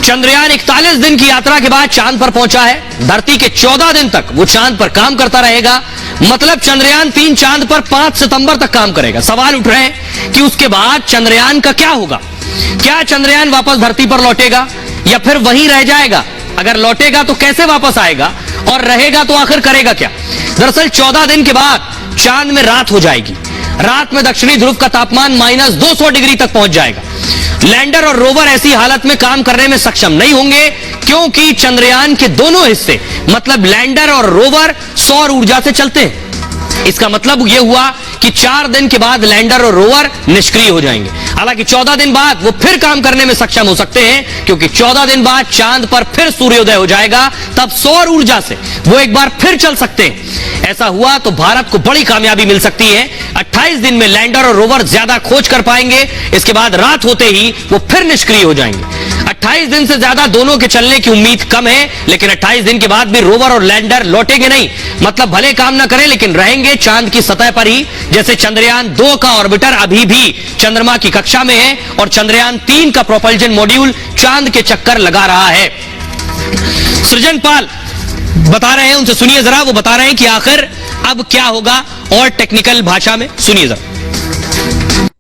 चंद्रयान 41 दिन की यात्रा के बाद चांद पर पहुंचा है। धरती के 14 दिन तक वो चांद पर काम करता रहेगा। मतलब चंद्रयान 3 चांद पर 5 सितंबर तक काम करेगा। सवाल उठ रहे हैं कि उसके बाद चंद्रयान का क्या होगा। क्या चंद्रयान वापस धरती पर लौटेगा या फिर वहीं रह जाएगा? अगर लौटेगा तो कैसे वापस आएगा और रहेगा तो आखिर करेगा क्या? दरअसल 14 दिन के बाद चांद में रात हो जाएगी। रात में दक्षिणी ध्रुव का तापमान -200 डिग्री तक पहुंच जाएगा। लैंडर और रोवर ऐसी हालत में काम करने में सक्षम नहीं होंगे क्योंकि चंद्रयान के दोनों हिस्से मतलब लैंडर और रोवर सौर ऊर्जा से चलते हैं। इसका मतलब यह हुआ कि 4 दिन के बाद लैंडर और रोवर निष्क्रिय हो जाएंगे। हालांकि 14 दिन बाद वो फिर काम करने में सक्षम हो सकते हैं क्योंकि 14 दिन बाद चांद पर फिर सूर्योदय हो जाएगा। तब सौर ऊर्जा से वो एक बार फिर चल सकते हैं। ऐसा हुआ तो भारत को बड़ी कामयाबी मिल सकती है। 28 दिन में लैंडर और रोवर ज्यादा खोज कर पाएंगे। इसके बाद रात होते ही वो फिर निष्क्रिय हो जाएंगे। 28 दिन से ज्यादा दोनों के चलने की उम्मीद कम है, लेकिन 28 दिन के बाद भी रोवर और लैंडर लौटेंगे नहीं। मतलब भले काम ना करें लेकिन रहेंगे चांद की सतह पर ही। जैसे चंद्रयान 2 का ऑर्बिटर अभी भी चंद्रमा की कक्षा में है और चंद्रयान 3 का प्रोपल्जन मॉड्यूल चांद के चक्कर लगा रहा है। सृजन पाल बता रहे हैं, उनसे सुनिए जरा। वो बता रहे हैं कि आखिर अब क्या होगा और टेक्निकल भाषा में सुनिए जरा।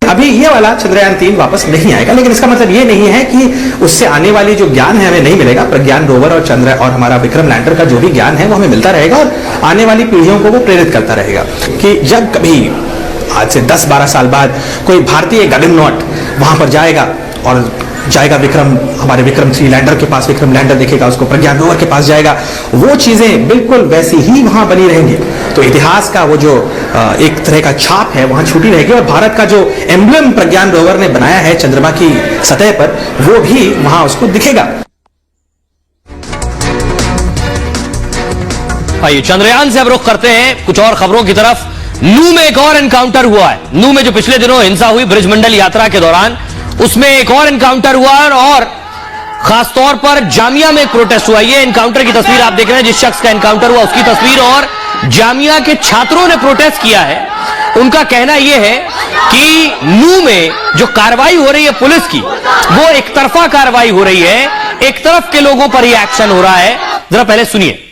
अभी ये वाला चंद्रयान 3 वापस नहीं आएगा, लेकिन इसका मतलब ये नहीं है कि उससे आने वाली जो ज्ञान है हमें नहीं मिलेगा। प्रज्ञान रोवर और चंद्र और हमारा विक्रम लैंडर का जो भी ज्ञान है वो हमें मिलता रहेगा और आने वाली पीढ़ियों को वो प्रेरित करता रहेगा कि जब कभी आज से 10-12 साल बाद कोई भारतीय गगननॉट वहां पर जाएगा और जाएगा हमारे विक्रम 3 लैंडर के पास, विक्रम लैंडर देखेगा उसको, प्रज्ञान रोवर के पास जाएगा, वो चीजें बिल्कुल वैसी ही वहां बनी रहेंगी। तो इतिहास का वो जो एक तरह का छाप है वहां छूटी रहेगी और भारत का जो एम्ब्लम प्रज्ञान रोवर ने बनाया है चंद्रमा की सतह पर वो भी वहां उसको दिखेगा। आइए चंद्रयान से अब रुख करते हैं कुछ और खबरों की तरफ। नू में एक और एनकाउंटर हुआ है। नू में जो पिछले दिनों हिंसा हुई ब्रिजमंडल यात्रा के दौरान, उसमें एक और एनकाउंटर हुआ है और खासतौर पर जामिया में एक प्रोटेस्ट हुआ। ये एनकाउंटर की तस्वीर आप देख रहे हैं, जिस शख्स का एनकाउंटर हुआ उसकी तस्वीर। और जामिया के छात्रों ने प्रोटेस्ट किया है। उनका कहना यह है कि नू में जो कार्रवाई हो रही है पुलिस की, वो एक तरफा कार्रवाई हो रही है, एक तरफ के लोगों पर ही एक्शन हो रहा है। जरा पहले सुनिए।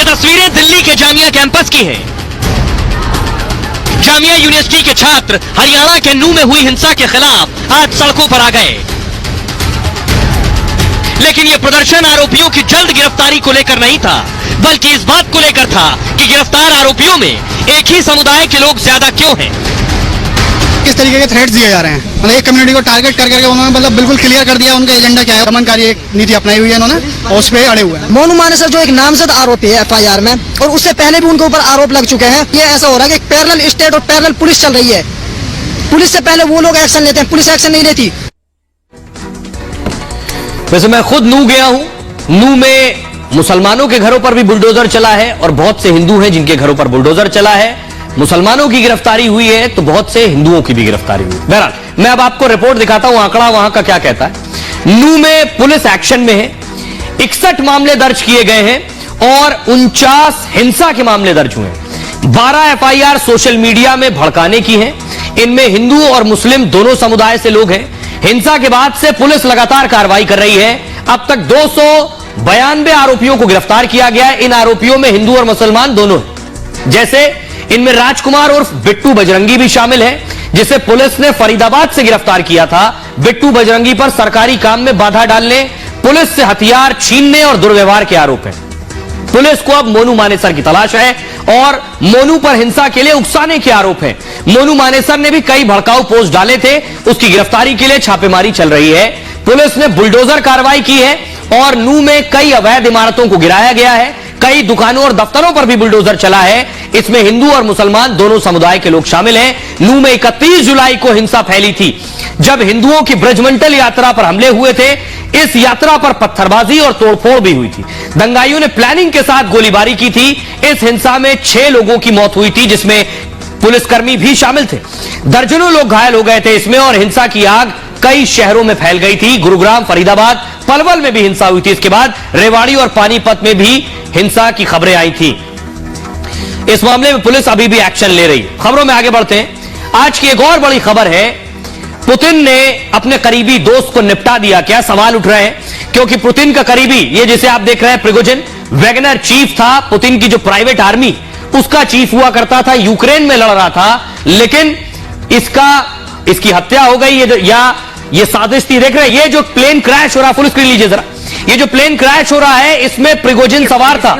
तस्वीरें दिल्ली के जामिया कैंपस की हैं। जामिया यूनिवर्सिटी के छात्र हरियाणा के नू में हुई हिंसा के खिलाफ आज सड़कों पर आ गए, लेकिन यह प्रदर्शन आरोपियों की जल्द गिरफ्तारी को लेकर नहीं था, बल्कि इस बात को लेकर था कि गिरफ्तार आरोपियों में एक ही समुदाय के लोग ज्यादा क्यों हैं। किस तरीके के थ्रेट्स दिए जा रहे हैं, मतलब एक कम्युनिटी को टारगेट कर करके उन्होंने मतलब बिल्कुल क्लियर कर दिया उनका एजेंडा क्या है। दमनकारी एक नीति अपनाई हुई है इन्होंने और उस पे अड़े हुए हैं। मोनू मानेसर जो एक नामजद आरोपी है FIR में, और उससे पहले भी उनके ऊपर आरोप लग चुके हैं। ये ऐसा हो रहा है कि पैरेलल स्टेट और पैरेलल पुलिस चल रही है। पुलिस से पहले वो लोग एक्शन लेते हैं, पुलिस एक्शन नहीं लेती। वैसे मैं खुद नू गया हूं। नू में मुसलमानों के घरों पर भी बुलडोजर चला है और बहुत से हिंदू हैं जिनके घरों पर बुलडोजर चला है। मुसलमानों की गिरफ्तारी हुई है तो बहुत से हिंदुओं की भी गिरफ्तारी हुई। बहरहाल मैं अब आपको रिपोर्ट दिखाता हूं, आंकड़ा वहां का क्या कहता है। नू में पुलिस एक्शन में है। 61 मामले दर्ज किए गए हैं और 49 हिंसा के मामले दर्ज हुए हैं। 12 FIR सोशल मीडिया में भड़काने की हैं। इनमें हिंदू और मुस्लिम दोनों समुदाय से लोग हैं। हिंसा के बाद से पुलिस लगातार कार्रवाई कर रही है। अब तक 292 आरोपियों को गिरफ्तार किया गया है। इन आरोपियों में हिंदू और मुसलमान दोनों हैं। जैसे इनमें राजकुमार उर्फ बिट्टू बजरंगी भी शामिल है, जिसे पुलिस ने फरीदाबाद से गिरफ्तार किया था। बिट्टू बजरंगी पर सरकारी काम में बाधा डालने, पुलिस से हथियार छीनने और दुर्व्यवहार के आरोप हैं। पुलिस को अब मोनू मानेसर की तलाश है और मोनू पर हिंसा के लिए उकसाने के आरोप हैं। मोनू मानेसर ने भी कई भड़काऊ पोस्ट डाले थे, उसकी गिरफ्तारी के लिए छापेमारी चल रही है। पुलिस ने बुलडोजर कार्रवाई की है और नू में कई अवैध इमारतों को गिराया गया है। कई दुकानों और दफ्तरों पर भी बुलडोजर चला है। इसमें हिंदू और मुसलमान दोनों समुदाय के लोग शामिल हैं। नू में 31 जुलाई को हिंसा फैली थी जब हिंदुओं की ब्रजमंडल यात्रा पर हमले हुए थे। इस यात्रा पर पत्थरबाजी और तोड़फोड़ भी हुई थी। दंगाइयों ने प्लानिंग के साथ गोलीबारी की थी। इस हिंसा में 6 लोगों की मौत हुई थी, जिसमें पुलिसकर्मी भी शामिल थे। दर्जनों लोग घायल हो गए थे इसमें और हिंसा की आग कई शहरों में फैल गई थी। गुरुग्राम, फरीदाबाद, पलवल में भी हिंसा हुई थी। इसके बाद रेवाड़ी और पानीपत में भी हिंसा की खबरें आई थी। इस मामले में पुलिस अभी भी एक्शन ले रही है। खबरों में आगे बढ़ते हैं। आज की एक और बड़ी खबर है, पुतिन ने अपने करीबी दोस्त को निपटा दिया। क्या सवाल उठ रहे हैं, क्योंकि पुतिन का करीबी, ये जिसे आप देख रहे हैं प्रिगोजिन, वैगनर चीफ था। पुतिन की जो प्राइवेट आर्मी, उसका चीफ हुआ करता था, यूक्रेन में लड़ रहा था, लेकिन इसकी हत्या हो गई। ये साजिश थी। देख रहे हैं ये जो प्लेन क्रैश हो रहा है, फुल स्क्रीन लीजिए जरा। ये जो प्लेन क्रैश हो रहा है, इसमें प्रिगोजिन सवार था।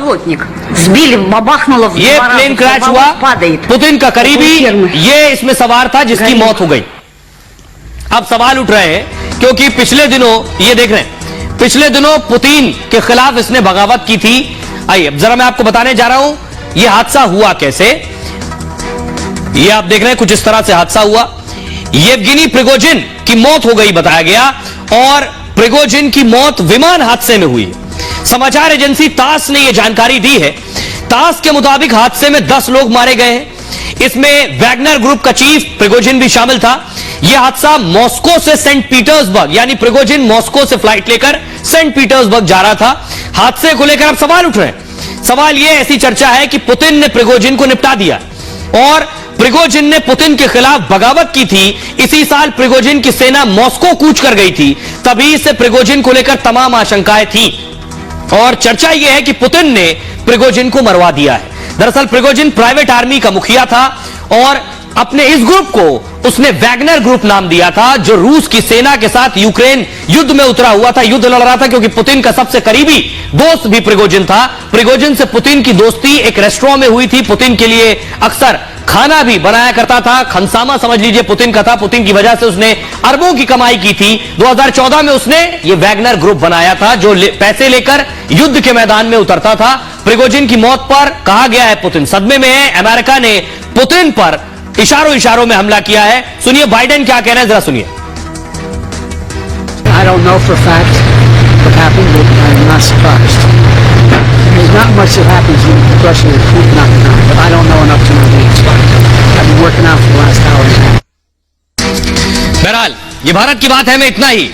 ये प्लेन क्रैश हुआ, पुतिन का करीबी ये इसमें सवार था, जिसकी मौत हो गई। अब सवाल उठ रहे हैं, क्योंकि पिछले दिनों, ये देख रहे हैं, पिछले दिनों पुतिन के खिलाफ इसने बगावत की थी। आइए अब जरा मैं आपको बताने जा रहा हूं यह हादसा हुआ कैसे। ये आप देख रहे हैं, कुछ इस तरह से हादसा हुआ। येवगेनी प्रिगोजिन की मौत हो गई बताया गया, और प्रिगोजिन की मौत विमान हादसे में हुई। समाचार एजेंसी तास ने यह जानकारी दी है। तास के मुताबिक हादसे में 10 लोग मारे गए हैं। इसमें वैगनर ग्रुप का चीफ प्रिगोजिन भी शामिल था। यह हादसा मॉस्को से सेंट पीटर्सबर्ग, यानी प्रिगोजिन मॉस्को से फ्लाइट लेकर सेंट पीटर्सबर्ग जा रहा था। हादसे को लेकर अब सवाल उठ रहे हैं। सवाल यह, ऐसी चर्चा है कि पुतिन ने प्रिगोजिन को निपटा दिया, और प्रिगोजिन ने पुतिन के खिलाफ बगावत की थी। इसी साल प्रिगोजिन की सेना मॉस्को कूच कर गई थी। तभी से प्रिगोजिन को लेकर तमाम आशंकाएं थी, और चर्चा यह है कि पुतिन ने प्रिगोजिन को मरवा दिया है। दरअसल प्रिगोजिन प्राइवेट आर्मी का मुखिया था, और अपने इस ग्रुप को उसने वैगनर ग्रुप नाम दिया था, जो रूस की सेना के साथ यूक्रेन युद्ध में उतरा हुआ था, युद्ध लड़ रहा था, क्योंकि पुतिन का सबसे करीबी दोस्त भी प्रिगोजिन था। प्रिगोजिन से पुतिन की दोस्ती एक रेस्टोरेंट में हुई थी। पुतिन के लिए अक्सर खाना भी बनाया करता था। खनसामा समझ लीजिए पुतिन का था। पुतिन की वजह से उसने अरबों की कमाई की थी। 2014 में उसने ये वैगनर ग्रुप बनाया था, जो पैसे लेकर युद्ध के मैदान में उतरता था। प्रिगोजिन की मौत पर कहा गया है पुतिन सदमे में है। अमेरिका ने पुतिन पर इशारों में हमला किया है। सुनिए बाइडेन क्या कह रहे हैं, जरा सुनिए। I don't know for a fact what happened, but I'm not surprised. There's not much that happens in Russia with Putin out there, but I don't know enough to know the answer. I've been working out for the last hour and a half. बहरहाल ये भारत की बात है में इतना ही।